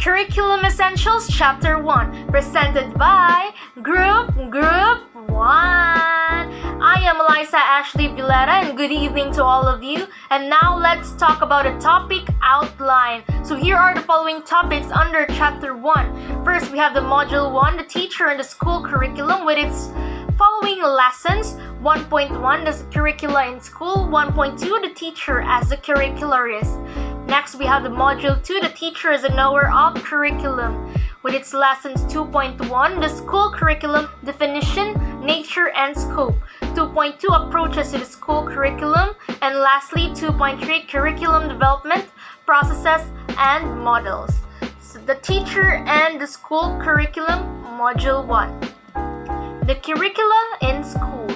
Curriculum Essentials Chapter 1, presented by Group 1. I am Alyssa, Ashley, Violeta, and good evening to all of you. And now let's talk about a topic outline. So here are the following topics under Chapter 1. First, we have the Module 1, the teacher and the school curriculum with its following lessons. 1.1, the curricula in school. 1.2, the teacher as the curricularist. Next, we have the Module 2, the teacher is a knower of curriculum, with its lessons 2.1, the school curriculum, definition, nature, and scope. 2.2, approaches to the school curriculum. And lastly, 2.3, curriculum development, processes, and models. So the teacher and the school curriculum, Module 1. The curricula in school.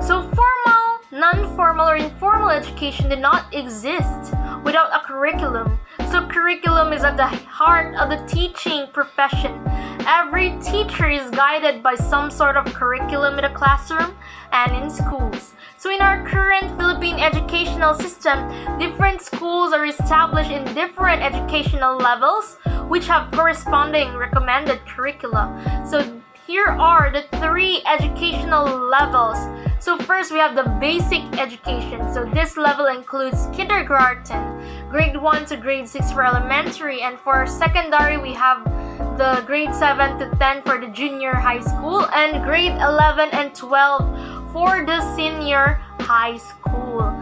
So formal, non-formal, or informal education did not exist without a curriculum. So curriculum is at the heart of the teaching profession. Every teacher is guided by some sort of curriculum in the classroom and in schools. So in our current Philippine educational system, different schools are established in different educational levels which have corresponding recommended curricula. So here are the 3 educational levels. So first, we have the basic education. So this level includes kindergarten, grade 1 to grade 6 for elementary, and for secondary, we have the grade 7 to 10 for the junior high school, and grade 11 and 12 for the senior high school.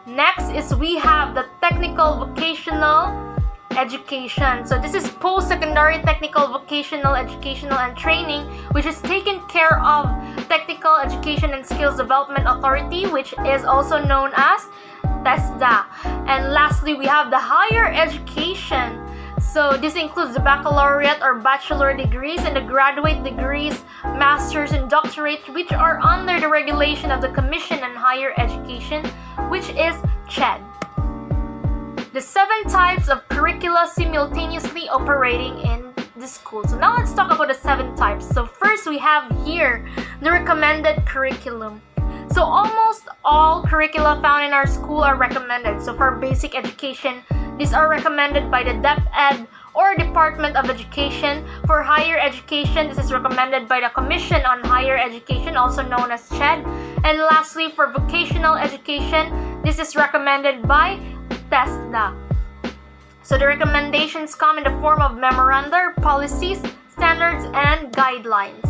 Next is we have the technical vocational education. So this is post-secondary technical vocational educational and training, which is taken care of Technical Education and Skills Development Authority, which is also known as TESDA. And lastly, we have the higher education. So this includes the baccalaureate or bachelor degrees and the graduate degrees, masters and doctorate, which are under the regulation of the Commission on Higher Education, which is CHED. The 7 types of curricula simultaneously operating in the school. So now let's talk about the 7 types. So first, we have here the recommended curriculum. So almost all curricula found in our school are recommended. So for basic education, these are recommended by the DepEd or Department of Education. For higher education, this is recommended by the Commission on Higher Education, also known as CHED. And lastly, for vocational education, this is recommended by TESDA. So the recommendations come in the form of memoranda, policies, standards, and guidelines.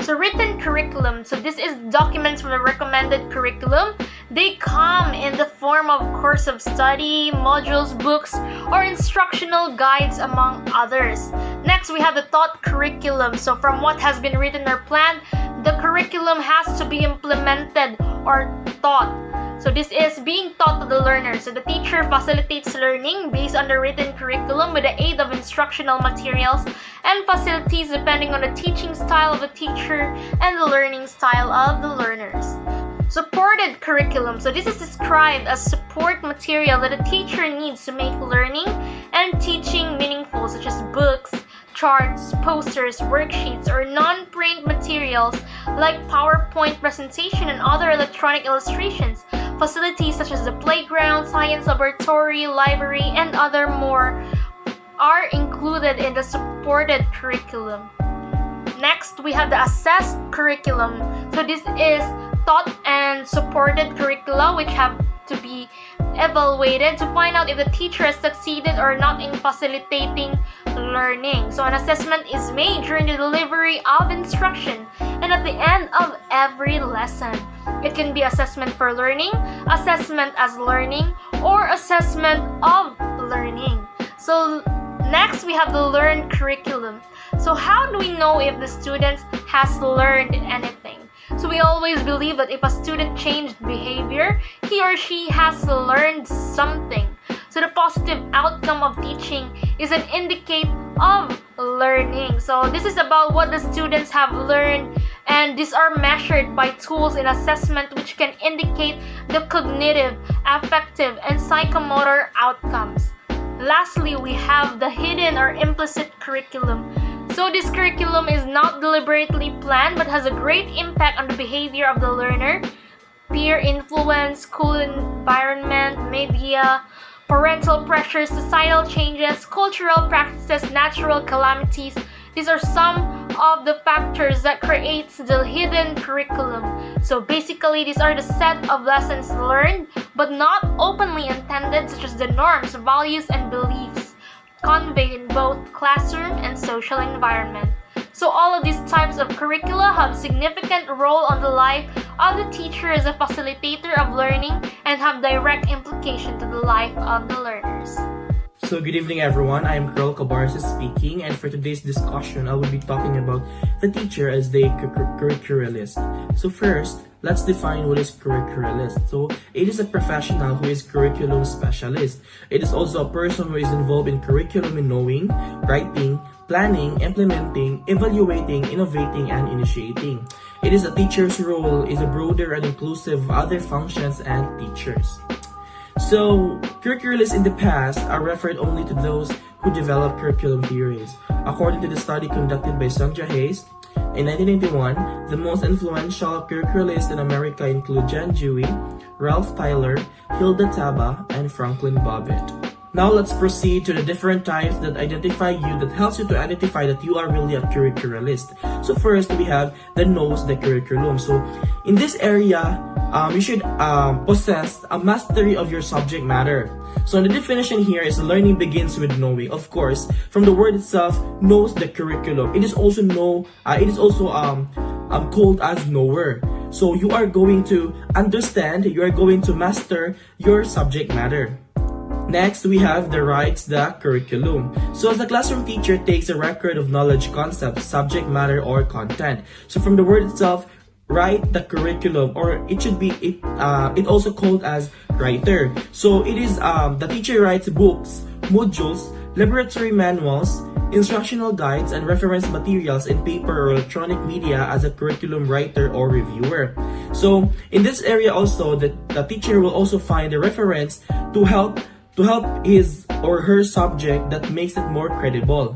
So written curriculum. So this is documents from the recommended curriculum. They come in the form of course of study, modules, books, or instructional guides, among others. Next, we have the taught curriculum. So from what has been written or planned, the curriculum has to be implemented or taught. So this is being taught to the learner. So the teacher facilitates learning based on the written curriculum with the aid of instructional materials and facilities depending on the teaching style of the teacher and the learning style of the learners. Supported curriculum. So this is described as support material that a teacher needs to make learning and teaching meaningful, such as books, charts, posters, worksheets, or non-print materials like PowerPoint presentation and other electronic illustrations. Facilities such as the playground, science laboratory, library, and other more are included in the supported curriculum. Next, we have the assessed curriculum. So this is taught and supported curricula which have to be evaluated to find out if the teacher has succeeded or not in facilitating learning. So an assessment is made during the delivery of instruction and at the end of every lesson. It can be assessment for learning, assessment as learning, or assessment of learning. So next, we have the learned curriculum. So how do we know if the student has learned anything? So we always believe that if a student changed behavior, he or she has learned something. So the positive outcome of teaching is an indicate of learning. So this is about what the students have learned, and these are measured by tools in assessment which can indicate the cognitive, affective, and psychomotor outcomes. Lastly, we have the hidden or implicit curriculum. So this curriculum is not deliberately planned but has a great impact on the behavior of the learner. Peer influence, school environment, media, Parental pressures, societal changes, cultural practices, natural calamities. These are some of the factors that creates the hidden curriculum. So basically, these are the set of lessons learned but not openly intended, such as the norms, values, and beliefs conveyed in both classroom and social environment. So all of these types of curricula have significant role on the life of the teacher as a facilitator of learning and have direct implication to the life of the learners. So good evening everyone, I am Kirl Cabarse speaking, and for today's discussion I will be talking about the teacher as the curriculist. So first, let's define what is curriculist. So it is a professional who is curriculum specialist. It is also a person who is involved in curriculum in knowing, writing, planning, implementing, evaluating, innovating, and initiating. It is a teacher's role is a broader and inclusive of other functions and teachers. So, curriculars in the past are referred only to those who develop curriculum theories. According to the study conducted by Sandra Hayes, in 1991, the most influential curricularists in America include John Dewey, Ralph Tyler, Hilda Taba, and Franklin Bobbitt. Now let's proceed to the different types that identify you, that helps you to identify that you are really a curricularist. So first, we have the knows the curriculum. So in this area, you should possess a mastery of your subject matter. So the definition here is learning begins with knowing. Of course, from the word itself, knows the curriculum. It is also called as knower. So you are going to understand, you are going to master your subject matter. Next, we have the writes the curriculum. So as the classroom teacher takes a record of knowledge, concepts, subject matter, or content. So from the word itself, write the curriculum, or it should be it also called as writer. So it is the teacher writes books, modules, laboratory manuals, instructional guides, and reference materials in paper or electronic media as a curriculum writer or reviewer. So in this area also, the teacher will also find a reference to help his or her subject that makes it more credible.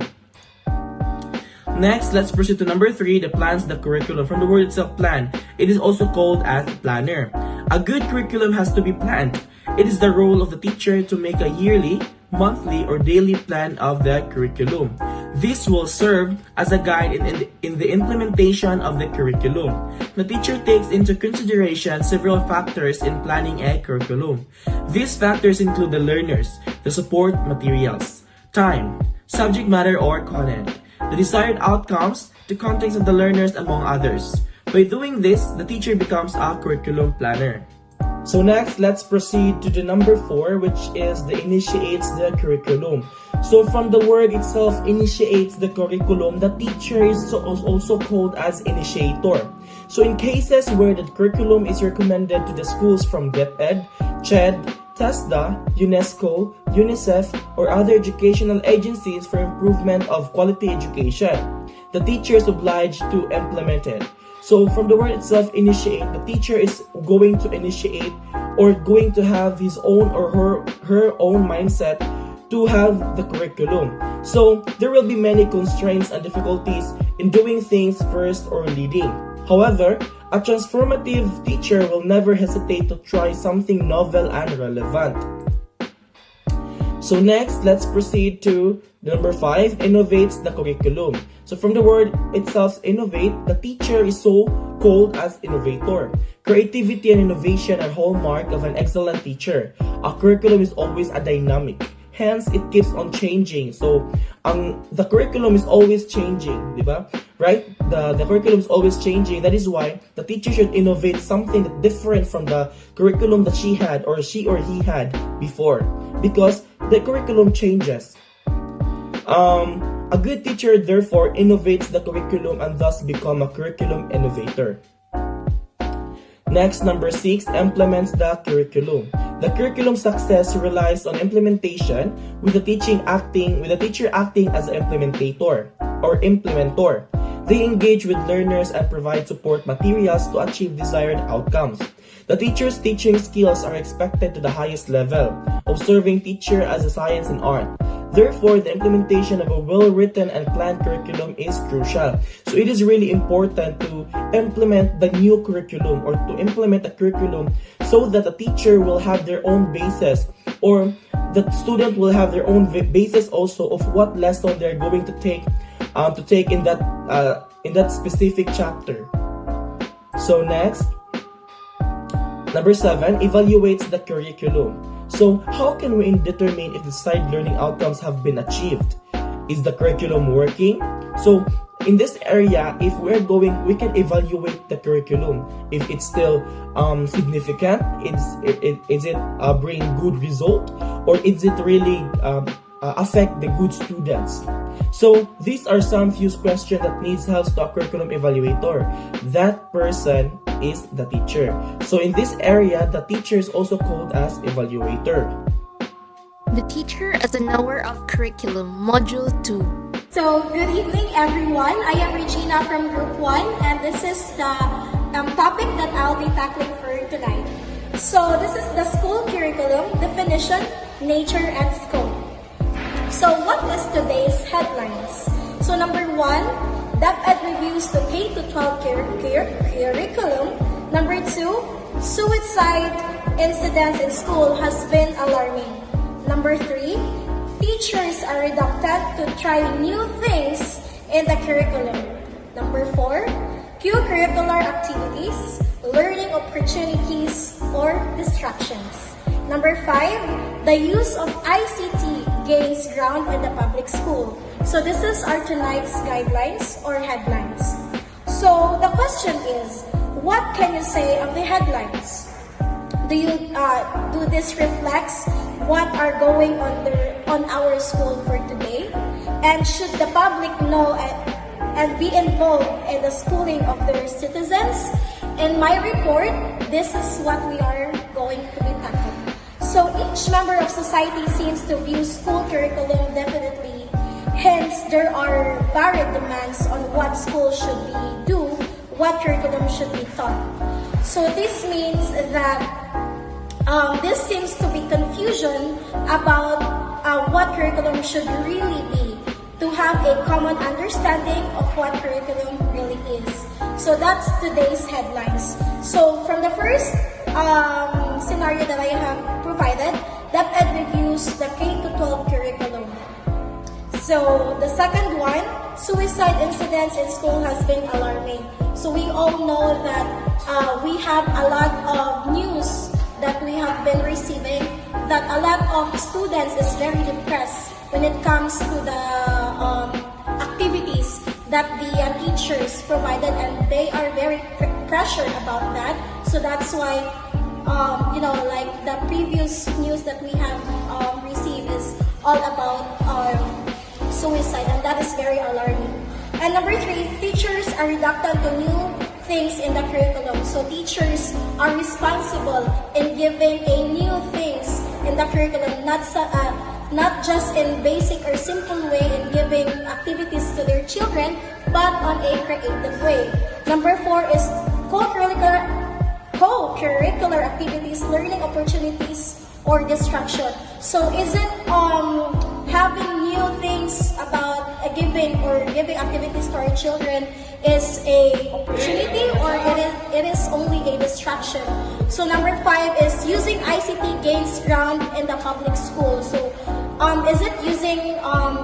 Next, let's proceed to number 3, the plans the curriculum. From the word itself, plan. It is also called as planner. A good curriculum has to be planned. It is the role of the teacher to make a yearly, monthly, or daily plan of the curriculum. This will serve as a guide in the implementation of the curriculum. The teacher takes into consideration several factors in planning a curriculum. These factors include the learners, the support materials, time, subject matter or content, the desired outcomes, the context of the learners, among others. By doing this, the teacher becomes a curriculum planner. So next, let's proceed to the number 4, which is the initiates the curriculum. So from the word itself, initiates the curriculum, the teacher is also called as initiator. So in cases where the curriculum is recommended to the schools from DepEd, CHED, TESDA, UNESCO, UNICEF, or other educational agencies for improvement of quality education, the teacher is obliged to implement it. So from the word itself, initiate, the teacher is going to initiate or going to have his own or her own mindset to have the curriculum. So there will be many constraints and difficulties in doing things first or leading. However, a transformative teacher will never hesitate to try something novel and relevant. So next, let's proceed to number 5, innovates the curriculum. So from the word itself, innovate, the teacher is so called as innovator. Creativity and innovation are hallmark of an excellent teacher. A curriculum is always a dynamic. Hence, it keeps on changing. So, the curriculum is always changing, diba? Right? The curriculum is always changing. That is why the teacher should innovate something that's different from the curriculum that she or he had before. Because the curriculum changes. A good teacher, therefore, innovates the curriculum and thus become a curriculum innovator. Next, number 6, implements the curriculum. The curriculum success relies on implementation, with the teacher acting as an implementator or implementer. They engage with learners and provide support materials to achieve desired outcomes. The teacher's teaching skills are expected to the highest level, observing teacher as a science and art. Therefore, the implementation of a well-written and planned curriculum is crucial. So it is really important to implement the new curriculum or to implement a curriculum so that the teacher will have their own basis or the student will have their own basis also of what lesson they're going to take in that specific chapter. So next, number 7, evaluates the curriculum. So how can we determine if the desired learning outcomes have been achieved? Is the curriculum working? So in this area, if we can evaluate the curriculum. If it's still significant, is it bring good result, or is it really affect the good students? So these are some few questions that needs help to a curriculum evaluator. That person is the teacher. So in this area, the teacher is also called as evaluator. The teacher as a knower of curriculum, Module 2. So, good evening everyone. I am Rhegina from Group 1 and this is the topic that I'll be tackling for tonight. So, this is the school curriculum, definition, nature, and scope. So, what is today's headlines? So, number 1, DepEd reviews the K-12 curriculum. Number 2, suicide incidents in school has been alarming. Number 3, teachers are reluctant to try new things in the curriculum. Number 4, co-curricular activities, learning opportunities, or distractions. Number 5, the use of ICT gains ground in the public school. So this is our tonight's guidelines or headlines. So the question is, what can you say of the headlines? Do this reflects what are going on our school for today? And should the public know and be involved in the schooling of their citizens? In my report, this is what we are going to be tackling. So each member of society seems to view school curriculum differently. Hence, there are varied demands on what school should do, what curriculum should be taught. So this means that this seems to be confusion about what curriculum should really be, to have a common understanding of what curriculum really is. So that's today's headlines. So from the first scenario that I have provided, DepEd reviews the K-12 curriculum. So the second one, suicide incidents in school has been alarming. So we all know that we have a lot of news that we have been receiving, that a lot of students is very depressed when it comes to the activities that the teachers provided, and they are very pressured about that. So that's why, like the previous news that we have received is all about suicide, and that is very alarming. And number 3, teachers are reluctant to new things in the curriculum. So teachers are responsible in giving a new things in the curriculum, not just in basic or simple way in giving activities to their children, but on a creative way. Number 4 is co-curricular activities, learning opportunities, or distraction. So isn't having new things about giving activities to our children is a opportunity, or it is only a distraction? So number 5 is using ICT gains ground in the public school. So is it using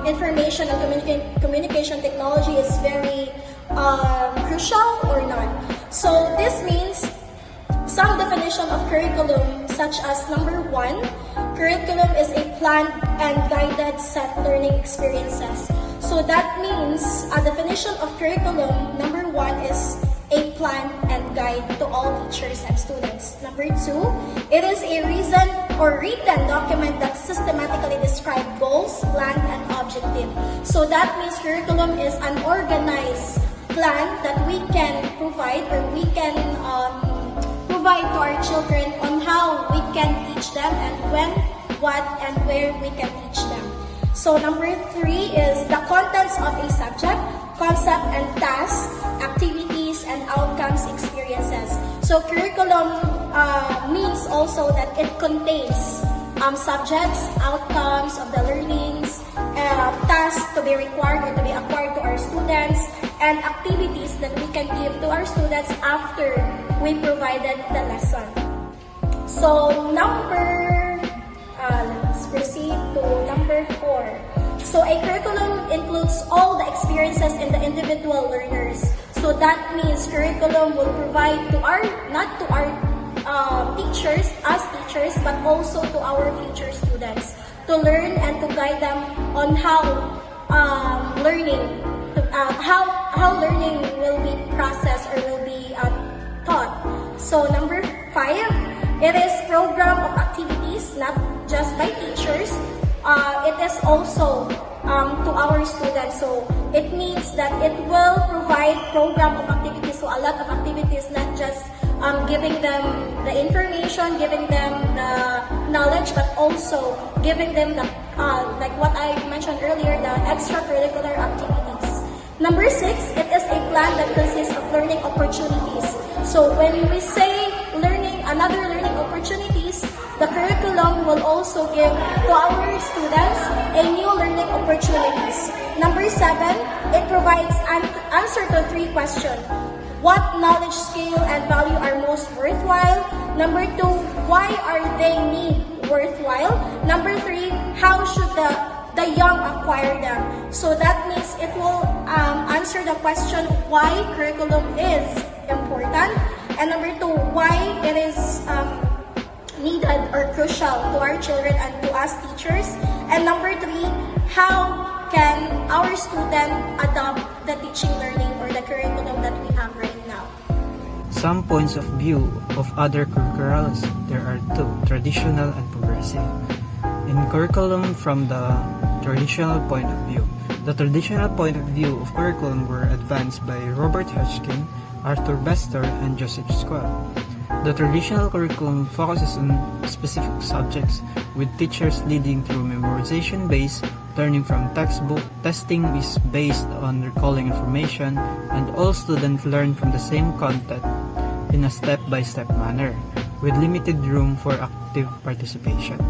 information and communication technology is very crucial or not? So this means some definition of curriculum, such as number 1, curriculum is a planned and guided set learning experiences. So that means a definition of curriculum, number 1 is a plan and guide to all teachers and students. Number 2, it is a reason or written document that systematically describes goals, plan, and objective. So that means curriculum is an organized plan that we can provide, or we can provide to our children on how we can teach them, and when, what, and where we can teach them. So number 3 is the contents of a subject, concept and task, activities and outcomes experiences. So curriculum means also that it contains subjects, outcomes of the learnings, tasks to be required or to be acquired to our students, and activities that we can give to our students after we provided the lesson. So number let's proceed to number 4. So a curriculum includes all the experiences in the individual learners. So that means curriculum will provide to our, not to our teachers, as teachers, but also to our future students to learn and to guide them on how how learning will be processed or will be taught. So number 5, it is program of activities, not just by teachers. It is also to our students. So it means that it will provide program of activities. So a lot of activities, not just giving them the information, giving them the knowledge, but also giving them the like what I mentioned earlier, the extracurricular activities. Number 6, it is a plan that consists of learning opportunities. So when we say another learning opportunities, the curriculum will also give to our students a new learning opportunities. Number 7, it provides an answer to 3 questions. What knowledge, skill, and value are most worthwhile? Number 2, why are they worthwhile? Number 3, how should the young acquire them? So that means it will answer the question why curriculum is important, and number 2, why it is needed or crucial to our children and to us teachers, and number 3, how can our student adopt the teaching learning or the curriculum that we have right now. Some points of view of other curriculums, there are 2, traditional and progressive. In curriculum from the traditional point of view, the traditional point of view of curriculum were advanced by Robert Hodgkin, Arthur Bester, and Joseph Schwab. The traditional curriculum focuses on specific subjects, with teachers leading through memorization-based learning from textbook. Testing is based on recalling information, and all students learn from the same content in a step-by-step manner, with limited room for active participation.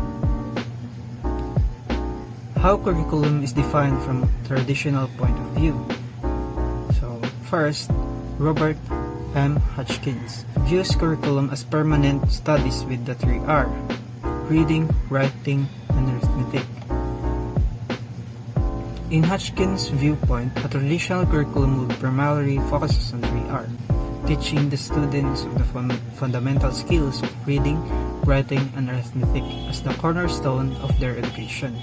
How curriculum is defined from traditional point of view. So, first, Robert M. Hodgkins views curriculum as permanent studies with the 3 R: reading, writing, and arithmetic. In Hodgkins' viewpoint, a traditional curriculum would primarily focus on 3 R, teaching the students of the fundamental skills of reading, writing, and arithmetic as the cornerstone of their education.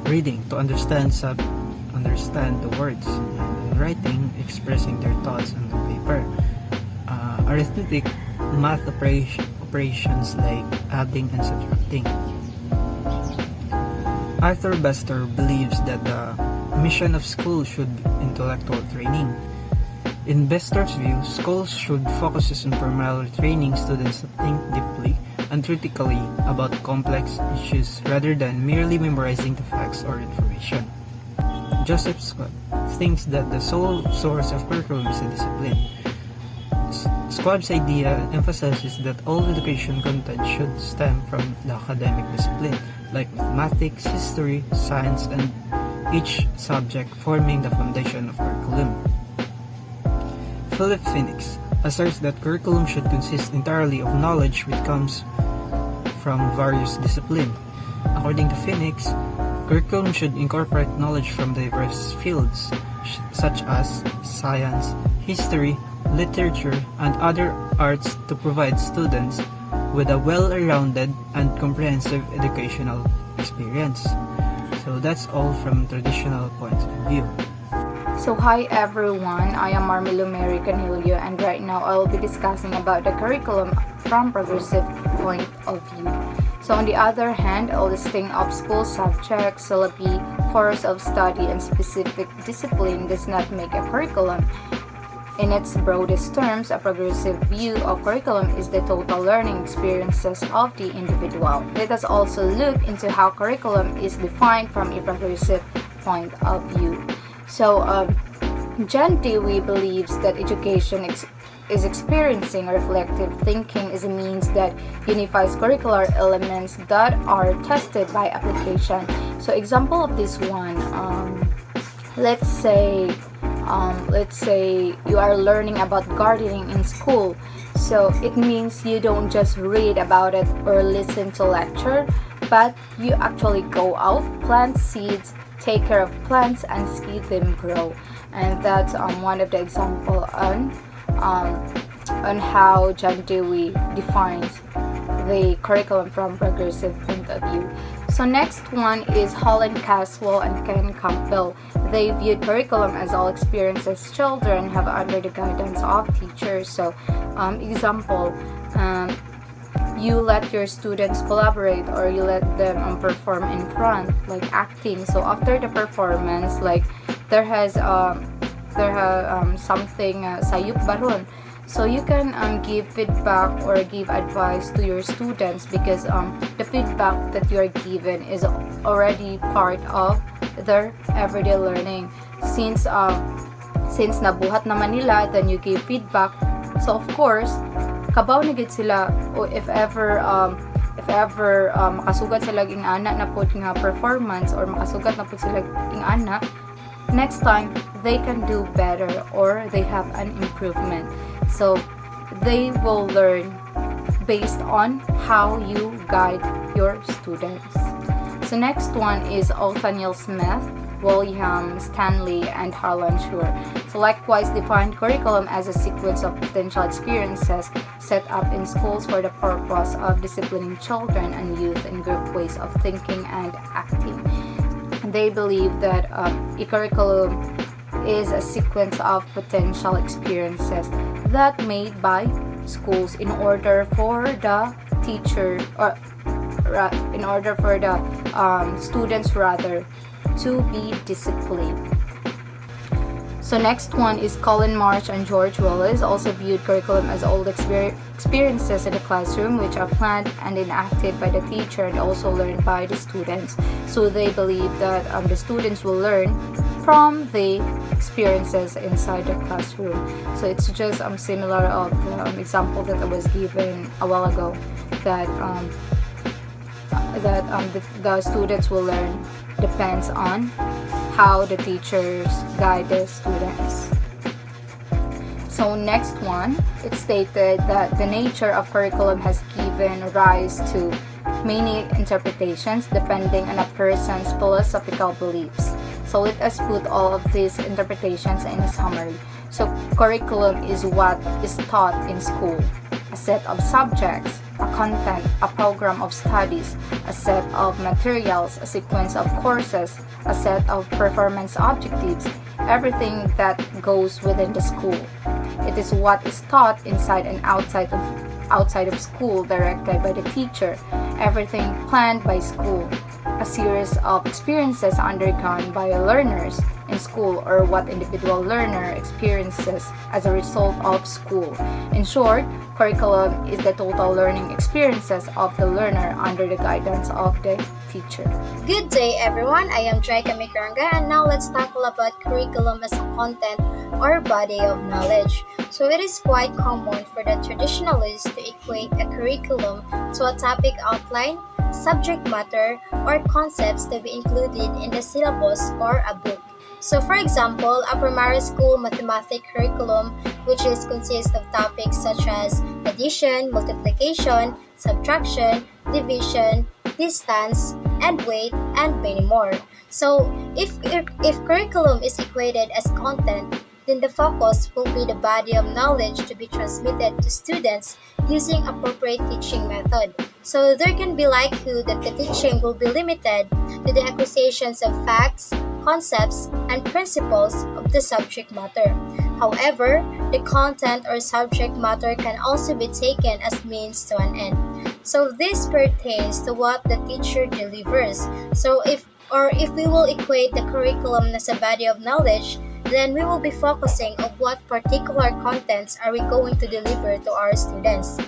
Reading, to understand the words, and writing, expressing their thoughts on the paper. Arithmetic, math operations like adding and subtracting. Arthur Bester believes that the mission of school should be intellectual training. In Bester's view, schools should focus on primarily training students to think deeply and critically about complex issues rather than merely memorizing the facts or information. Joseph Scott thinks that the sole source of curriculum is a discipline. Squab's idea emphasizes that all education content should stem from the academic discipline, like mathematics, history, science, and each subject forming the foundation of curriculum. Philip Phoenix asserts that curriculum should consist entirely of knowledge which comes from various disciplines. According to Phoenix, curriculum should incorporate knowledge from diverse fields, such as science, history, literature, and other arts to provide students with a well-rounded and comprehensive educational experience. So that's all from traditional points of view. So hi everyone, I am Marmilou Canillo, and right now I will be discussing about the curriculum from progressive point of view. So on the other hand, a listing of school subjects, syllabi, course of study, and specific discipline does not make a curriculum. In its broadest terms, a progressive view of curriculum is the total learning experiences of the individual. Let us also look into how curriculum is defined from a progressive point of view. So, John Dewey believes that education is experiencing reflective thinking is a means that unifies curricular elements that are tested by application. So, example of this one, let's say you are learning about gardening in school. So it means you don't just read about it or listen to lecture, but you actually go out, plant seeds, take care of plants, and see them grow. And that's one of the example on how John Dewey defines the curriculum from progressive point of view. So next one is Holland Caswell and Ken Campbell. They viewed curriculum as all experiences children have under the guidance of teachers. So example, you let your students collaborate or you let them perform in front, like acting. So after the performance, like there has something sayup baron. So you can give feedback or give advice to your students because the feedback that you are given is already part of their everyday learning. Since nabuhat naman nila, then you give feedback. So of course, kabaw na gid sila o if ever makasugat sila ing ana na pud nga performance or makasugat na pud sila ing ana, next time they can do better or they have an improvement. So they will learn based on how you guide your students. So next one is Othaniel Smith, William Stanley, and Harlan Schur. So likewise defined curriculum as a sequence of potential experiences set up in schools for the purpose of disciplining children and youth in group ways of thinking and acting. They believe that a curriculum is a sequence of potential experiences that made by schools in order for the teacher or in order for the students rather to be disciplined. So next one is Colin Marsh and George Willis, also viewed curriculum as old experiences in the classroom which are planned and enacted by the teacher and also learned by the students. So they believe that the students will learn from the experiences inside the classroom. So it's just similar of the example that I was given a while ago, that the students will learn depends on how the teachers guide the students. So next one, it stated that the nature of curriculum has given rise to many interpretations depending on a person's philosophical beliefs. So let us put all of these interpretations in a summary. So curriculum is what is taught in school, a set of subjects, a content, a program of studies, a set of materials, a sequence of courses, a set of performance objectives, everything that goes within the school. It is what is taught inside and outside of school, directed by the teacher, everything planned by school, a series of experiences undergone by learners in school or what individual learner experiences as a result of school. In short, curriculum is the total learning experiences of the learner under the guidance of the teacher. Good day everyone, I am Jaika Mae and now let's tackle about curriculum as a content or body of knowledge. So it is quite common for the traditionalists to equate a curriculum to a topic outline, subject matter, or concepts to be included in the syllabus or a book. So for example, a primary school mathematics curriculum which consists of topics such as addition, multiplication, subtraction, division, distance, and weight, and many more. So if curriculum is equated as content, then the focus will be the body of knowledge to be transmitted to students using appropriate teaching method. So there can be likelihood that the teaching will be limited to the acquisitions of facts, concepts, and principles of the subject matter. However, the content or subject matter can also be taken as means to an end. So this pertains to what the teacher delivers. So if we will equate the curriculum as a body of knowledge, then we will be focusing on what particular contents are we going to deliver to our students.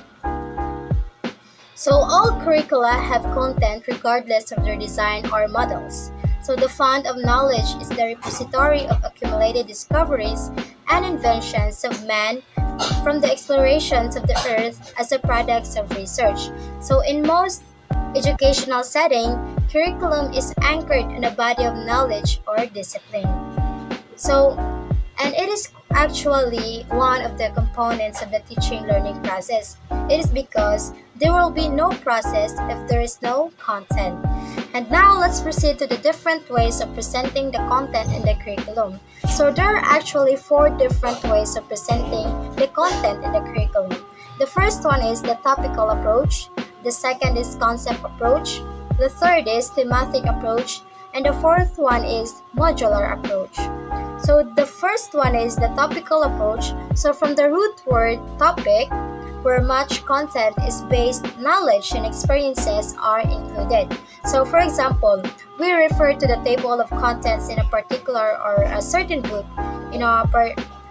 So all curricula have content regardless of their design or models. So the fund of knowledge is the repository of accumulated discoveries and inventions of man from the explorations of the earth as a products of research. So in most educational setting, curriculum is anchored in a body of knowledge or discipline. So and it is actually one of the components of the teaching learning process. It is because there will be no process if there is no content. And now let's proceed to the different ways of presenting the content in the curriculum. So there are actually 4 different ways of presenting the content in the curriculum. The first one is the topical approach, the second is concept approach, the third is thematic approach, and the fourth one is modular approach. So the first one is the topical approach. So from the root word topic, where much content is based, knowledge and experiences are included. So for example, we refer to the table of contents in a particular or a certain book,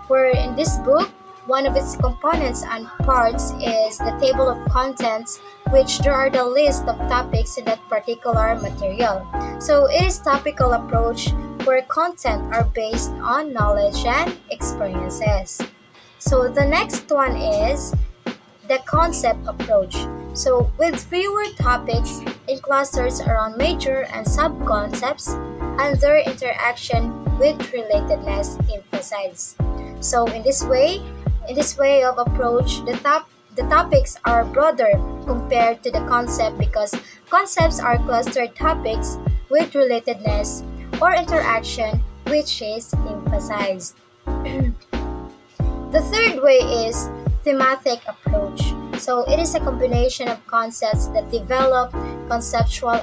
where in this book, one of its components and parts is the table of contents, which there are the list of topics in that particular material. So it is topical approach where content are based on knowledge and experiences. So the next one is the concept approach. So with fewer topics in clusters around major and sub-concepts and their interaction with relatedness emphasized. So in this way of approach, the topics are broader compared to the concept because concepts are clustered topics with relatedness or interaction which is emphasized. The third way is thematic approach. So it is a combination of concepts that develop conceptual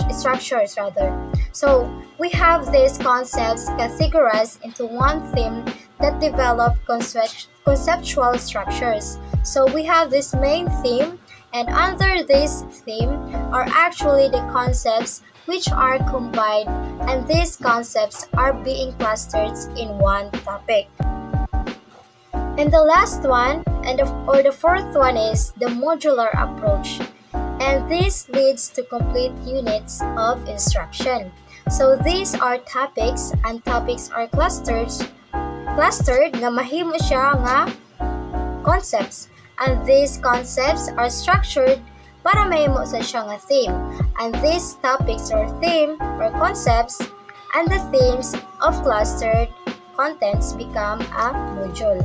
structures rather. So we have these concepts categorized into one theme that develop conceptual structures. So we have this main theme, and under this theme are actually the concepts which are combined, and these concepts are being clustered in one topic. And the last one, the fourth one is the modular approach. And this leads to complete units of instruction. So these are topics, and topics are clustered nga mahimo siya nga concepts. And these concepts are structured para mahimo sa siya nga theme. And these topics or theme or concepts and the themes of clustered contents become a module.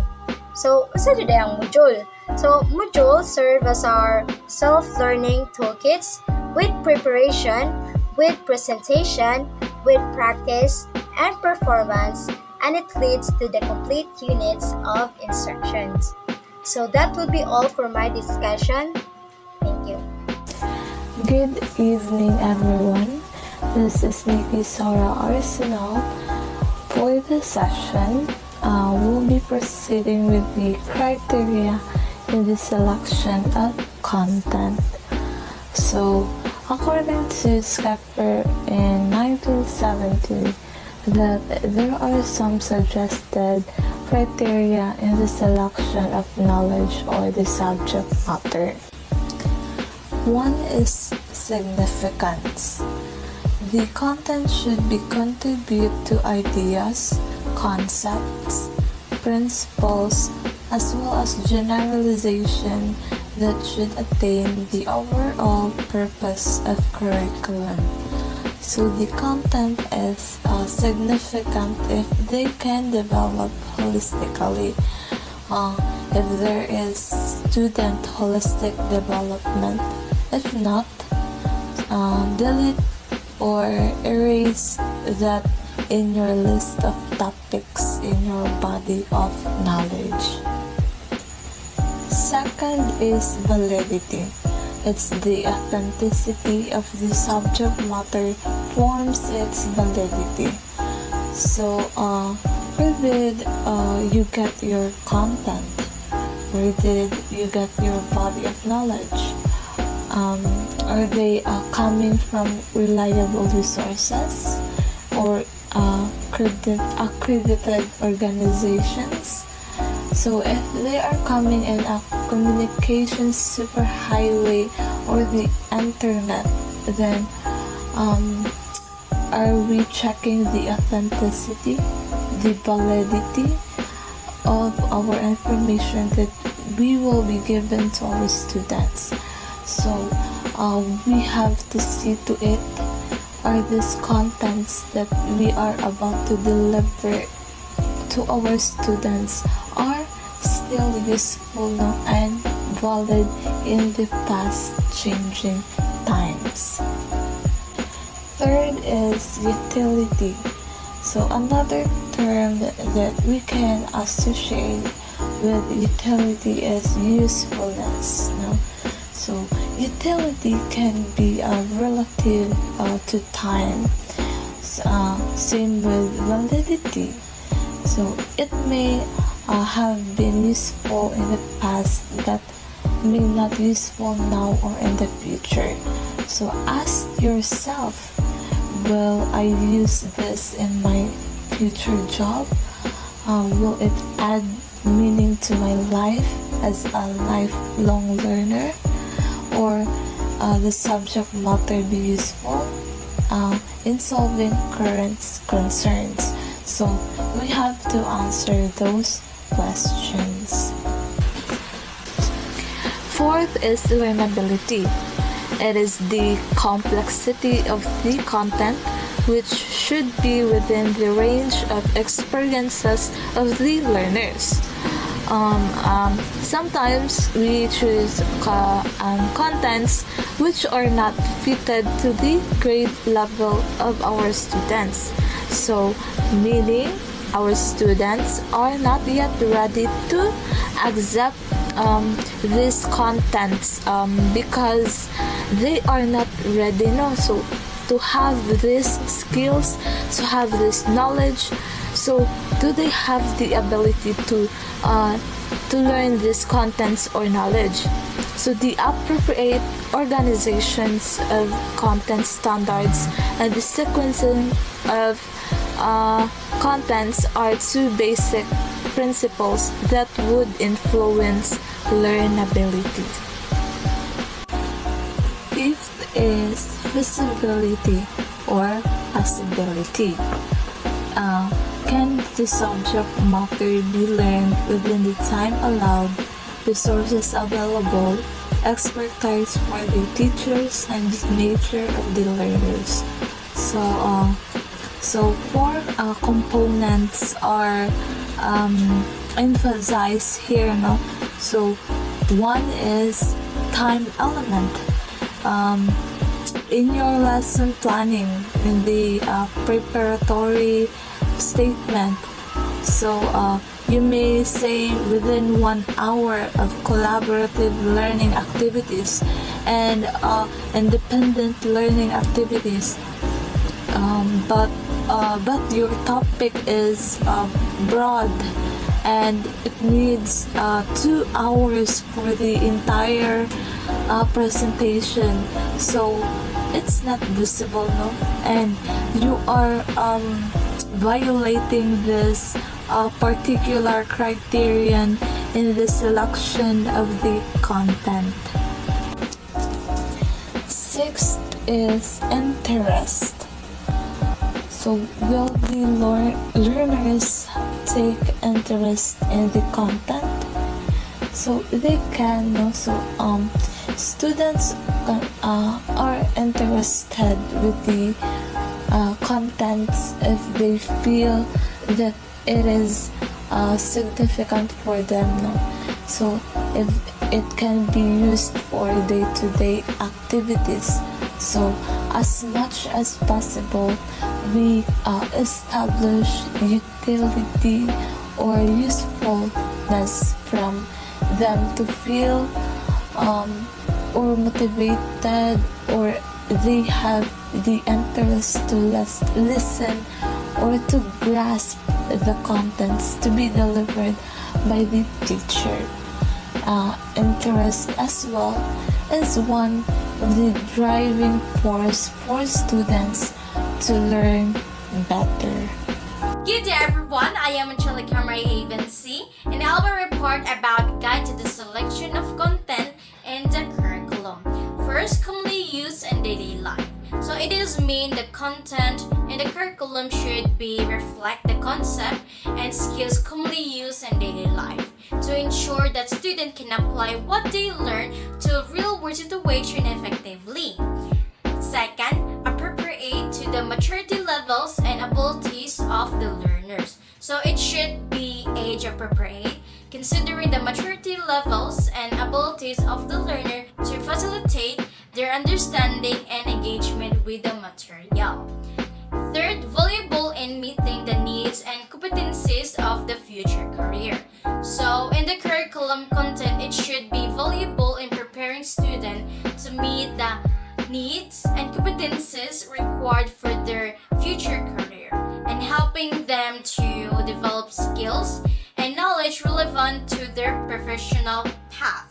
So, usa jud ang module. So, modules serve as our self-learning toolkits with preparation, with presentation, with practice, and performance, and it leads to the complete units of instructions. So, that would be all for my discussion. Thank you. Good evening, everyone. This is Nicke Arcenal. For this session, we'll be proceeding with the criteria in the selection of content. So, according to Skepper in 1970, that there are some suggested criteria in the selection of knowledge or the subject matter. One is significance. The content should be contribute to ideas, concepts, principles, as well as generalization that should attain the overall purpose of curriculum. So the content is significant if they can develop holistically. If there is student holistic development, if not, delete or erase that in your list of topics in your body of knowledge. Second is validity. It's the authenticity of the subject matter forms its validity. So, where did you get your content? Where did you get your body of knowledge? Are they coming from reliable resources or accredited organizations? So if they are coming in a communication superhighway or the internet, then are we checking the authenticity, the validity of our information that we will be given to our students? So we have to see to it, are these contents that we are about to deliver to to our students are still useful and valid in the fast changing times. Third is utility. So another term that we can associate with utility is usefulness. So utility can be relative to time. Same with validity. So it may have been useful in the past that may not useful now or in the future. So ask yourself, will I use this in my future job? Will it add meaning to my life as a lifelong learner? Or the subject matter be useful in solving current concerns? So we have to answer those questions. Fourth is learnability. It is the complexity of the content which should be within the range of experiences of the learners. Sometimes we choose contents which are not fitted to the grade level of our students. So, meaning our students are not yet ready to accept these contents because they are not ready so to have these skills, to have this knowledge. So do they have the ability to learn these contents or knowledge? So the appropriate organizations of content standards and the sequencing of contents are two basic principles that would influence learnability. Fifth is feasibility or possibility. Can the subject matter be learned within the time allowed, resources available, expertise for the teachers, and the nature of the learners? So four components are emphasized here. So one is time element. In your lesson planning, in the preparatory statement, so you may say within 1 hour of collaborative learning activities and independent learning activities, but your topic is broad and it needs 2 hours for the entire presentation, so it's not visible, and you are violating this particular criterion in the selection of the content. Sixth is interest. So will the learners take interest in the content? So they can also students are interested with the contents if they feel that it is significant for them. So if it can be used for day-to-day activities, so as much as possible we establish utility or usefulness from them to feel or motivated, or they have the interest to listen or to grasp the contents to be delivered by the teacher. Interest as well is one of the driving force for students to learn better. Good day everyone, I am Angelica Mae, Venci, and I will report about guide to the selection of content in the curriculum. First, commonly used in daily life. So it is mean the content in the curriculum should be reflect the concept and skills commonly used in daily life to ensure that students can apply what they learn to a real world situation effectively. Second, appropriate to the maturity levels and abilities of the learners. So it should be age appropriate, considering the maturity levels and abilities of the learner to facilitate their understanding and engagement with the material. Third, valuable in meeting the needs and competencies of the future career. So in the curriculum content, it should be valuable in preparing students to meet the needs and competencies required for their future career and helping them to develop skills and knowledge relevant to their professional path.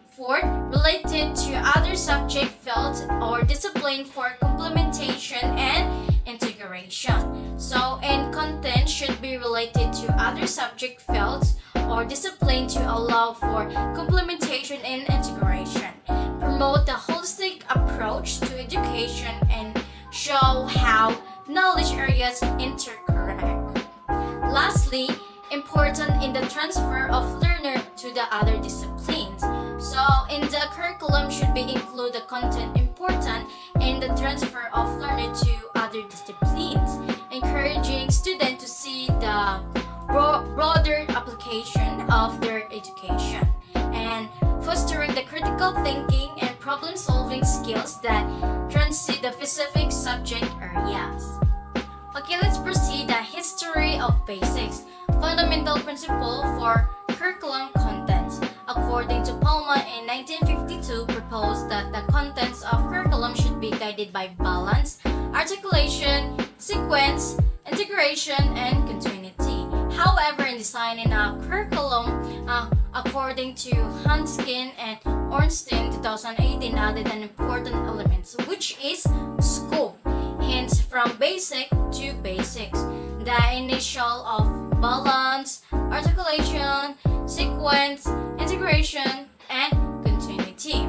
Fourth, related to other subject fields or discipline for complementation and integration. So, in content should be related to other subject fields or discipline to allow for complementation and integration. Promote the holistic approach to education and show how knowledge areas interconnect. Lastly, important in the transfer of learner to the other disciplines. So in the curriculum should be include the content important in the transfer of learner to other disciplines, encouraging students to see the broader application of their education and fostering the critical thinking and problem-solving skills that transcend the specific subject areas. Okay, let's proceed the history of basics. Fundamental principle for curriculum contents. According to Palma in 1952, proposed that the contents of curriculum should be guided by balance, articulation, sequence, integration, and continuity. However, in designing a curriculum, according to Hanskin and Ornstein 2018, added an important element, which is scope. Hence, from basic to basics, the initial of balance, articulation, sequence, integration, and continuity.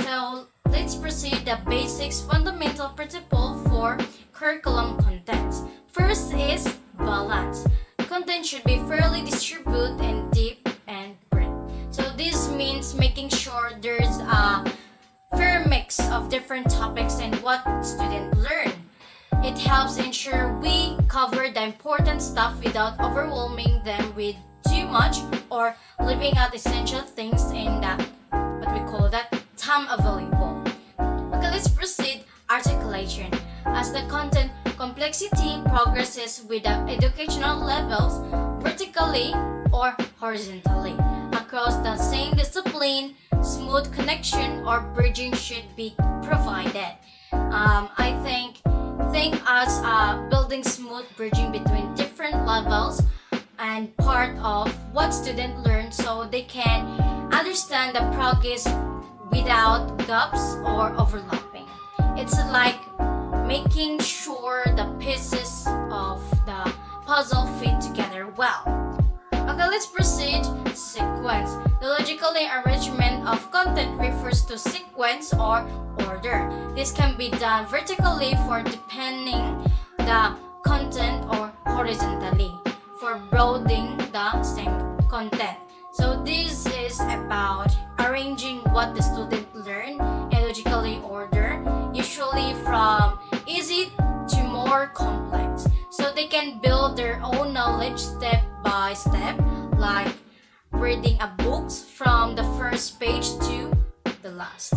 So let's proceed the basics fundamental principle for curriculum contents. First is balance. Content should be fairly distributed and deep and breadth. So this means making sure there's a fair mix of different topics and what students learn. It helps ensure we cover the important stuff without overwhelming them with too much or leaving out essential things in that, what we call that, time available. Okay, let's proceed articulation. As the content complexity progresses with the educational levels, vertically or horizontally, across the same discipline, smooth connection or bridging should be provided. I think us building smooth bridging between different levels and part of what students learn so they can understand the progress without gaps or overlapping. It's like making sure the pieces of the puzzle fit together well. Okay, let's proceed. Sequence. The logical arrangement of content refers to sequence or order. This can be done vertically for depending the content or horizontally for broadening the same content. So this is about arranging what the student learn in logically order, usually from easy to more complex, so they can build their own knowledge step by step, like reading a book from the first page to the last.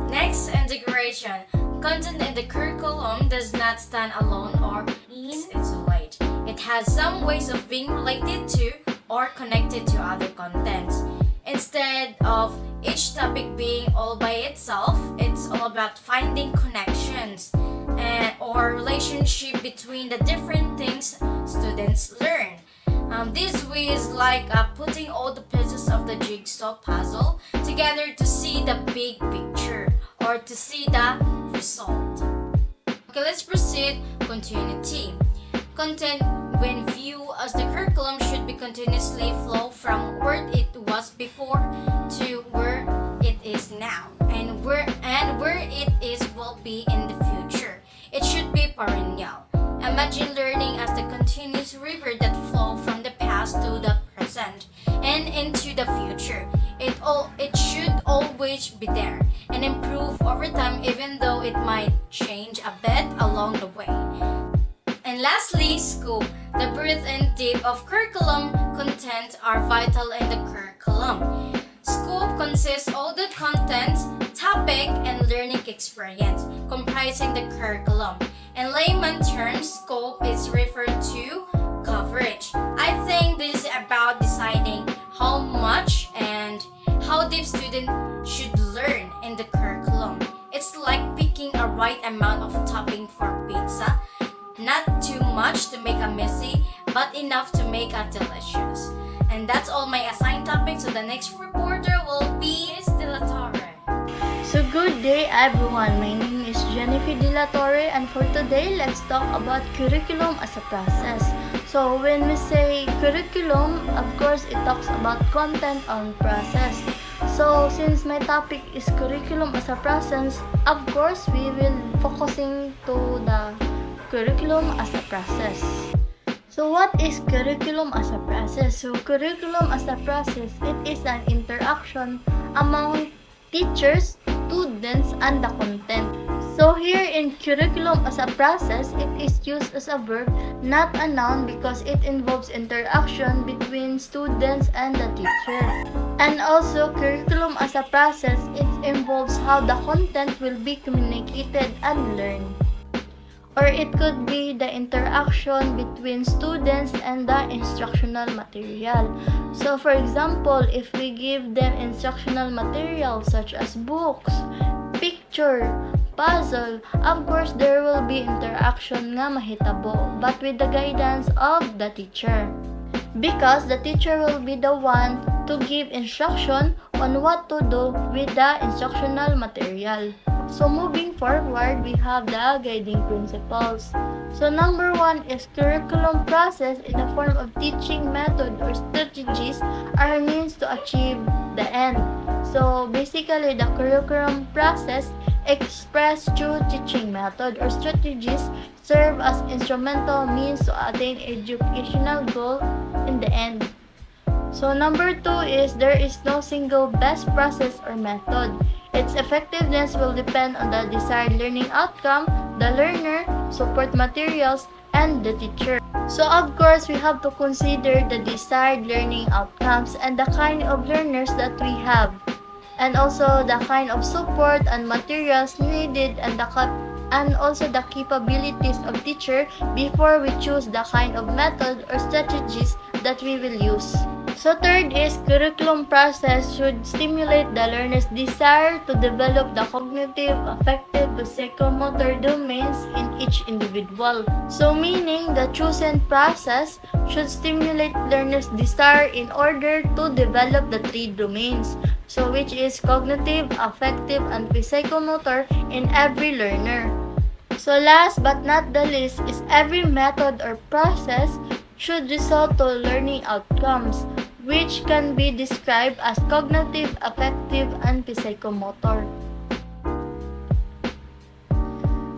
Next, integration. Content in the curriculum does not stand alone or isolate. It has some ways of being related to or connected to other contents. Instead of each topic being all by itself, it's all about finding connections or relationship between the different things students learn. This way is like putting all the pieces of the jigsaw puzzle together to see the big picture or to see the result. Okay, let's proceed. Continuity. Content, when viewed as the curriculum, should be continuously flow from where it was before to where it is now, and where it is will be in the future. It should be perennial. Imagine learning as the continuous river that flows from the past to the present and into the future. It should always be there and improve over time, even though it might change a bit along the way. And lastly, scope. The breadth and depth of curriculum content are vital in the curriculum. Scope consists of the content, topic, and learning experience comprising the curriculum. In layman terms, scope is referred to coverage. I think this is about deciding how much and how deep students should learn in the curriculum. It's like picking a right amount of topping for pizza. Not too much to make a messy, but enough to make a delicious. And that's all my assigned topics. So the next reporter will be Miss Dela Torre. So good day everyone, my name is Jeanife de la Torre, and for today, let's talk about curriculum as a process. So when we say curriculum, of course it talks about content on process. So since my topic is curriculum as a process, of course we will focusing to the curriculum as a process. So what is curriculum as a process? So curriculum as a process, it is an interaction among teachers, students, and the content. So here in curriculum as a process, it is used as a verb, not a noun, because it involves interaction between students and the teacher. And also curriculum as a process, it involves how the content will be communicated and learned. Or it could be the interaction between students and the instructional material. So for example, if we give them instructional material such as books, picture, puzzle, of course there will be interaction nga mahitabo, but with the guidance of the teacher. Because the teacher will be the one to give instruction on what to do with the instructional material. So moving forward, we have the guiding principles. So number 1 is curriculum process in the form of teaching method or strategies are means to achieve the end. So basically, the curriculum process expressed through teaching method or strategies serve as instrumental means to attain educational goal in the end. So number 2 is there is no single best process or method. Its effectiveness will depend on the desired learning outcome, the learner, support materials, and the teacher. So of course, we have to consider the desired learning outcomes and the kind of learners that we have, and also the kind of support and materials needed and also the capabilities of teacher before we choose the kind of method or strategies that we will use. So third is curriculum process should stimulate the learner's desire to develop the cognitive, affective, psychomotor domains in each individual. So meaning the chosen process should stimulate learner's desire in order to develop the 3 domains. So which is cognitive, affective, and psychomotor in every learner. So last but not the least is every method or process should result to learning outcomes, which can be described as cognitive, affective, and psychomotor.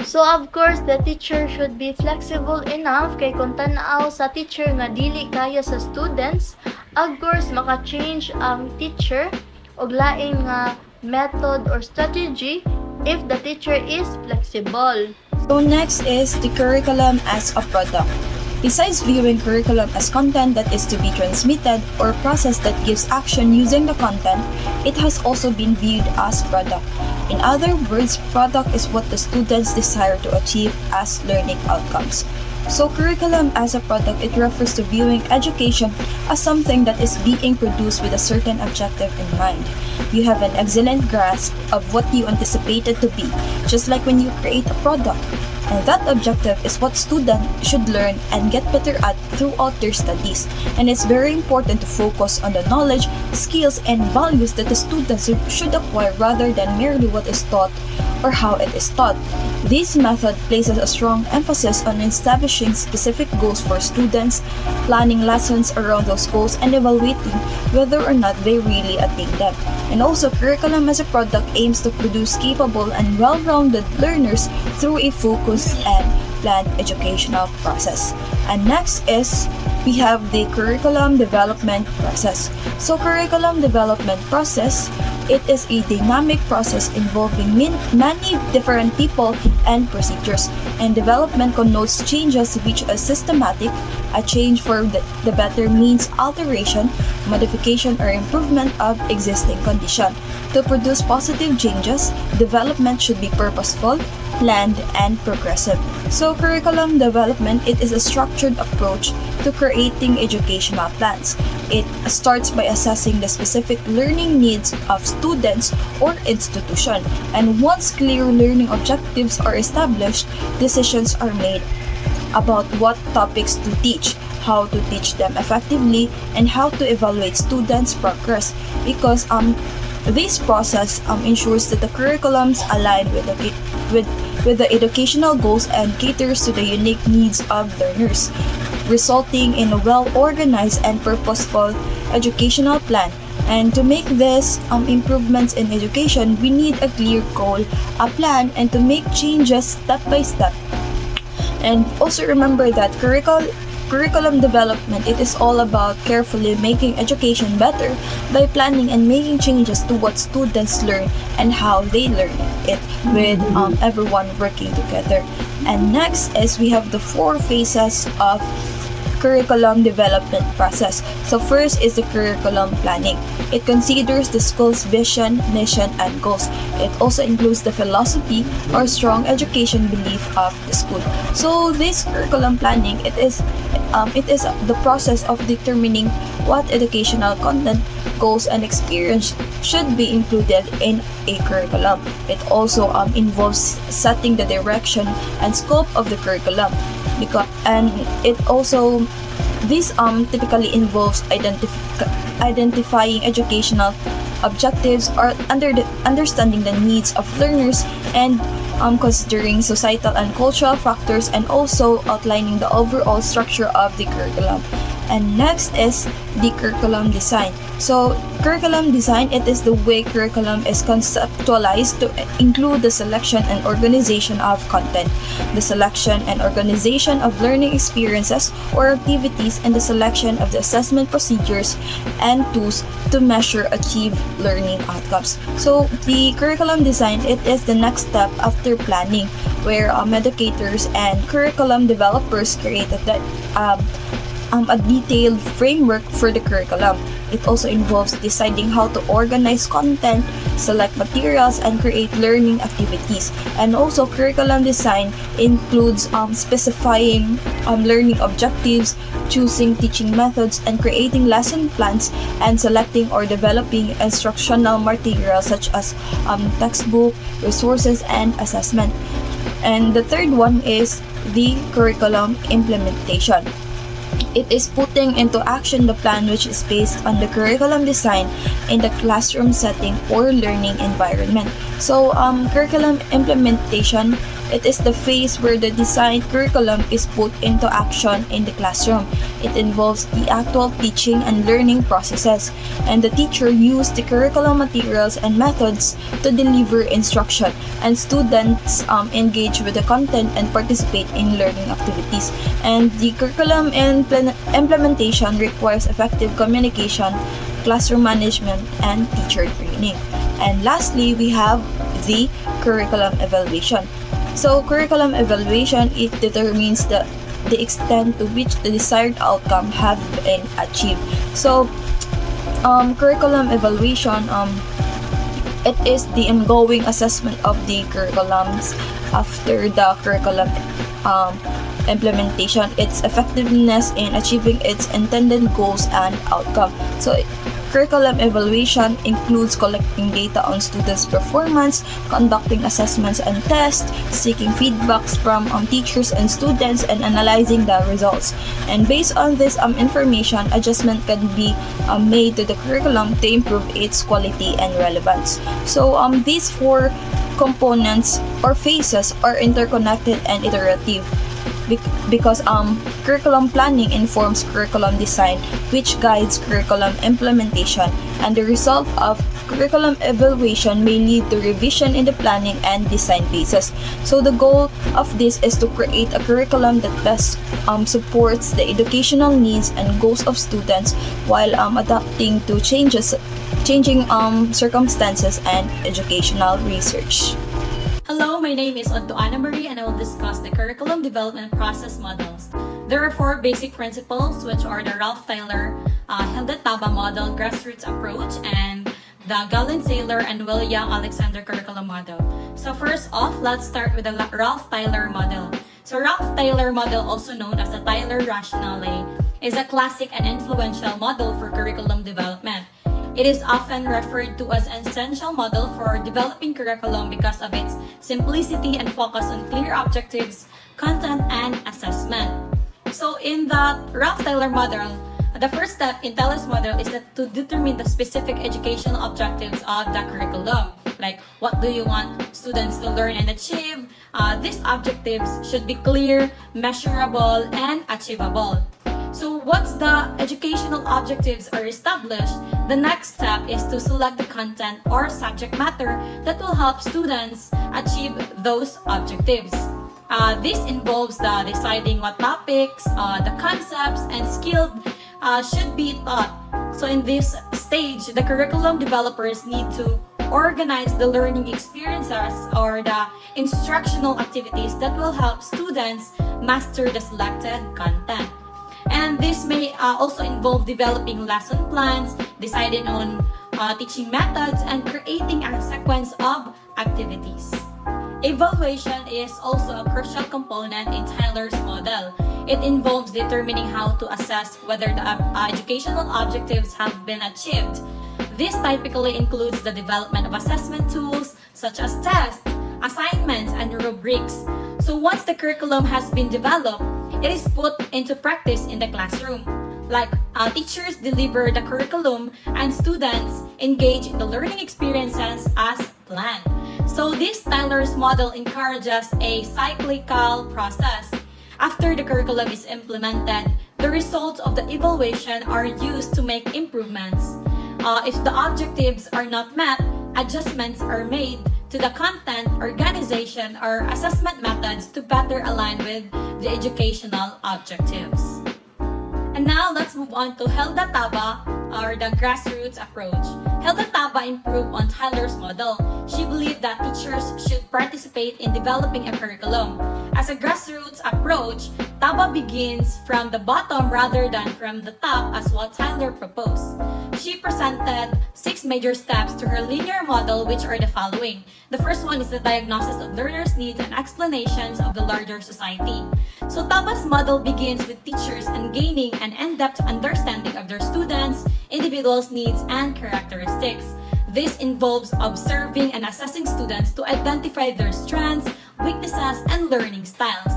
So of course, the teacher should be flexible enough kay kung tan-aw sa teacher nga dili kaya sa students, of course maka-change ang teacher og laing nga method or strategy if the teacher is flexible. So next is the curriculum as a product. Besides viewing curriculum as content that is to be transmitted or process that gives action using the content, it has also been viewed as product. In other words, product is what the students desire to achieve as learning outcomes. So curriculum as a product, it refers to viewing education as something that is being produced with a certain objective in mind. You have an excellent grasp of what you anticipated to be, just like when you create a product. And that objective is what students should learn and get better at throughout their studies. And it's very important to focus on the knowledge, skills, and values that the students should acquire rather than merely what is taught or how it is taught. This method places a strong emphasis on establishing specific goals for students, planning lessons around those goals, and evaluating whether or not they really attain them. And also, curriculum as a product aims to produce capable and well-rounded learners through a focused and planned educational process. And next is we have the curriculum development process. So curriculum development process, it is a dynamic process involving many different people and procedures. And development connotes changes which are systematic. A change for the better means alteration, modification, or improvement of existing condition. To produce positive changes, development should be purposeful, planned, and progressive. So curriculum development, it is a structured approach to creating educational plans. It starts by assessing the specific learning needs of students or institution. And once clear learning objectives are established, decisions are made about what topics to teach, how to teach them effectively, and how to evaluate students' progress. Because this process ensures that the curriculums align with the educational goals and caters to the unique needs of learners, resulting in a well-organized and purposeful educational plan. And to make this improvements in education, we need a clear goal, a plan, and to make changes step by step. And also remember that curriculum development, it is all about carefully making education better by planning and making changes to what students learn and how they learn it, with everyone working together. And next is we have the 4 phases of curriculum development process. So first is the curriculum planning. It considers the school's vision, mission, and goals. It also includes the philosophy or strong education belief of the school. So this curriculum planning, it is the process of determining what educational content, goals, and experience should be included in a curriculum. It also involves setting the direction and scope of the curriculum. This typically involves identifying educational objectives or understanding the needs of learners and considering societal and cultural factors, and also outlining the overall structure of the curriculum. And next is the curriculum design. So curriculum design, it is the way curriculum is conceptualized to include the selection and organization of content, the selection and organization of learning experiences or activities, and the selection of the assessment procedures and tools to measure achieved learning outcomes. So the curriculum design, it is the next step after planning, where educators and curriculum developers create a detailed framework for the curriculum. It also involves deciding how to organize content, select materials, and create learning activities. And also, curriculum design includes specifying learning objectives, choosing teaching methods, and creating lesson plans, and selecting or developing instructional materials such as textbook, resources, and assessment. And the third one is the curriculum implementation. It is putting into action the plan which is based on the curriculum design in the classroom setting or learning environment. So, curriculum implementation, it is the phase where the designed curriculum is put into action in the classroom. It involves the actual teaching and learning processes, and the teacher uses the curriculum materials and methods to deliver instruction, and students engage with the content and participate in learning activities. And the curriculum implementation requires effective communication, classroom management, and teacher training. And lastly, we have the curriculum evaluation. So curriculum evaluation, it determines the extent to which the desired outcome have been achieved. So curriculum evaluation, it is the ongoing assessment of the curriculums after the curriculum implementation, its effectiveness in achieving its intended goals and outcome. So curriculum evaluation includes collecting data on students' performance, conducting assessments and tests, seeking feedbacks from teachers and students, and analyzing the results. And based on this information, adjustment can be made to the curriculum to improve its quality and relevance. So these 4 components or phases are interconnected and iterative. because curriculum planning informs curriculum design, which guides curriculum implementation, and the result of curriculum evaluation may lead to revision in the planning and design phases. So the goal of this is to create a curriculum that best supports the educational needs and goals of students while adapting to changing circumstances and educational research. Hello, my name is Odto Marie and I will discuss the curriculum development process models. There are 4 basic principles, which are the Ralph Tyler Hilda-Taba model, grassroots approach, and the Galen-Saylor and William Alexander curriculum model. So first off, let's start with the Ralph Tyler model. So Ralph Tyler model, also known as the Tyler Rationale, is a classic and influential model for curriculum development. It is often referred to as an essential model for developing curriculum because of its simplicity and focus on clear objectives, content, and assessment. So in the Ralph Tyler model, the first step in Tyler's model is to determine the specific educational objectives of the curriculum. Like, what do you want students to learn and achieve? These objectives should be clear, measurable, and achievable. So once the educational objectives are established, the next step is to select the content or subject matter that will help students achieve those objectives. This involves deciding what topics, the concepts, and skills should be taught. So in this stage, the curriculum developers need to organize the learning experiences or the instructional activities that will help students master the selected content. And this may also involve developing lesson plans, deciding on teaching methods, and creating a sequence of activities. Evaluation is also a crucial component in Tyler's model. It involves determining how to assess whether the educational objectives have been achieved. This typically includes the development of assessment tools such as tests, assignments, and rubrics. So once the curriculum has been developed, it is put into practice in the classroom. Like, teachers deliver the curriculum and students engage in the learning experiences as planned. So this Tyler's model encourages a cyclical process. After the curriculum is implemented, the results of the evaluation are used to make improvements. If the objectives are not met, adjustments are made to the content, organization, or assessment methods to better align with the educational objectives. And now let's move on to Hilda-Taba, or the grassroots approach. Hilda-Taba improved on Tyler's model. She believed that teachers should participate in developing a curriculum. As a grassroots approach, Taba begins from the bottom rather than from the top as what Tyler proposed. She presented 6 major steps to her linear model, which are the following. The first one is the diagnosis of learners' needs and explanations of the larger society. So Taba's model begins with teachers and gaining an in-depth understanding of their students, individuals' needs, and characteristics. This involves observing and assessing students to identify their strengths, weaknesses, and learning styles.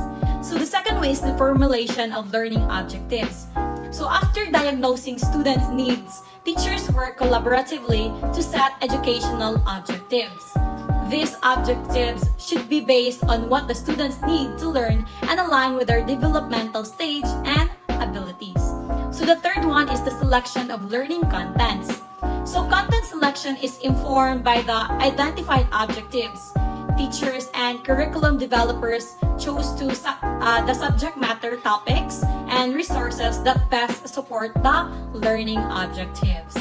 So the second way is the formulation of learning objectives. So after diagnosing students' needs, teachers work collaboratively to set educational objectives. These objectives should be based on what the students need to learn and align with their developmental stage and abilities. So the third one is the selection of learning contents. So content selection is informed by the identified objectives. Teachers and curriculum developers chose the subject matter topics and resources that best support the learning objectives.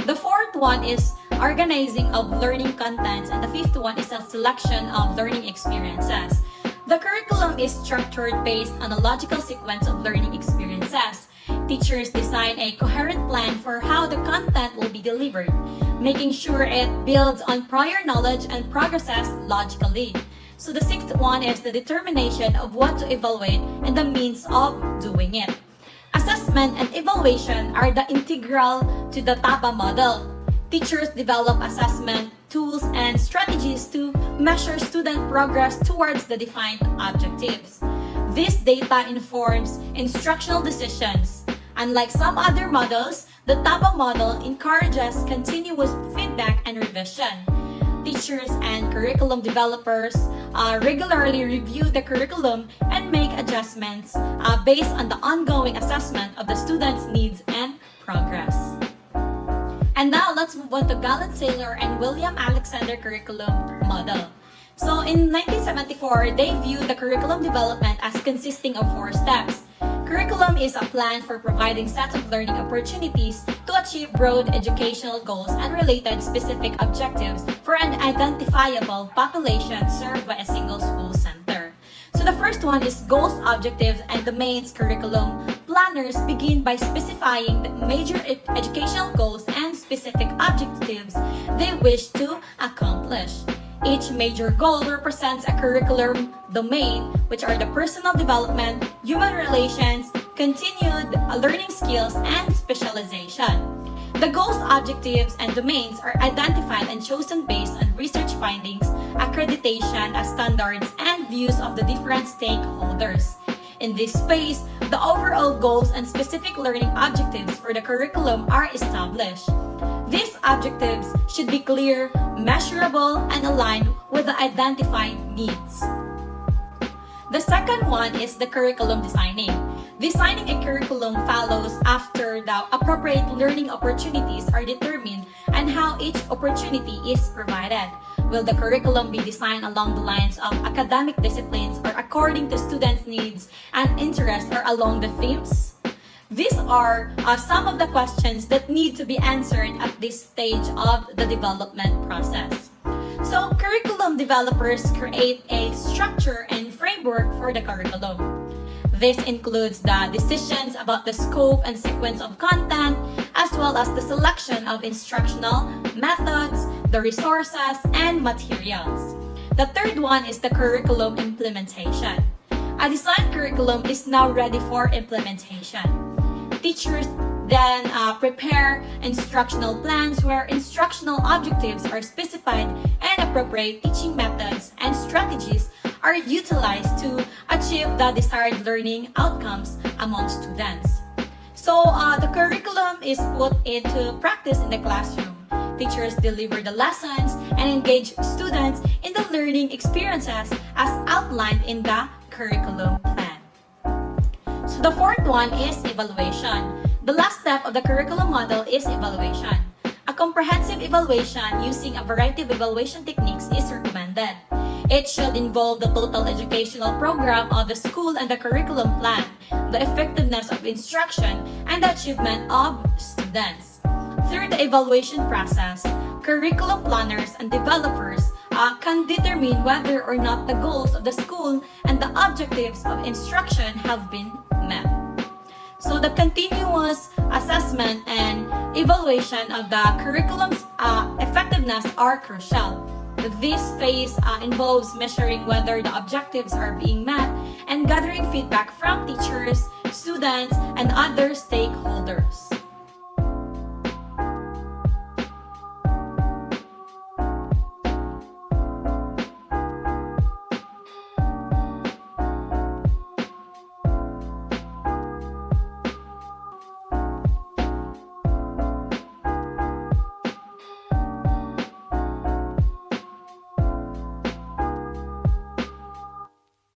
The fourth one is organizing of learning contents, and the fifth one is the selection of learning experiences. The curriculum is structured based on a logical sequence of learning experiences. Teachers design a coherent plan for how the content will be delivered, making sure it builds on prior knowledge and progresses logically. So the sixth one is the determination of what to evaluate and the means of doing it. Assessment and evaluation are the integral to the TABA model. Teachers develop assessment tools and strategies to measure student progress towards the defined objectives. This data informs instructional decisions. Unlike some other models, the TABA model encourages continuous feedback and revision. teachers and curriculum developers regularly review the curriculum and make adjustments based on the ongoing assessment of the students' needs and progress. And now let's move on to Gallant Sailor and William Alexander curriculum model. So in 1974, they viewed the curriculum development as consisting of 4 steps. Curriculum is a plan for providing sets of learning opportunities to achieve broad educational goals and related specific objectives for an identifiable population served by a single school center. So the first one is goals, objectives, and domains curriculum. Planners begin by specifying the major educational goals and specific objectives they wish to accomplish. Each major goal represents a curriculum domain, which are the personal development, human relations, continued learning skills, and specialization. The goals, objectives, and domains are identified and chosen based on research findings, accreditation as standards, and views of the different stakeholders. In this phase, the overall goals and specific learning objectives for the curriculum are established. These objectives should be clear, measurable, and aligned with the identified needs. The second one is the curriculum designing. Designing a curriculum follows after the appropriate learning opportunities are determined and how each opportunity is provided. Will the curriculum be designed along the lines of academic disciplines or according to students' needs and interests or along the themes? These are some of the questions that need to be answered at this stage of the development process. So, curriculum developers create a structure and framework for the curriculum. This includes the decisions about the scope and sequence of content, as well as the selection of instructional methods, the resources, and materials. The third one is the curriculum implementation. A designed curriculum is now ready for implementation. Teachers then prepare instructional plans where instructional objectives are specified and appropriate teaching methods and strategies are utilized to achieve the desired learning outcomes among students. So the curriculum is put into practice in the classroom. Teachers deliver the lessons and engage students in the learning experiences as outlined in the curriculum plan. So the fourth one is evaluation. The last step of the curriculum model is evaluation. A comprehensive evaluation using a variety of evaluation techniques is recommended. It should involve the total educational program of the school and the curriculum plan, the effectiveness of instruction, and the achievement of students. Through the evaluation process, curriculum planners and developers can determine whether or not the goals of the school and the objectives of instruction have been met. So the continuous assessment and evaluation of the curriculum's effectiveness are crucial. This phase involves measuring whether the objectives are being met and gathering feedback from teachers, students, and other stakeholders.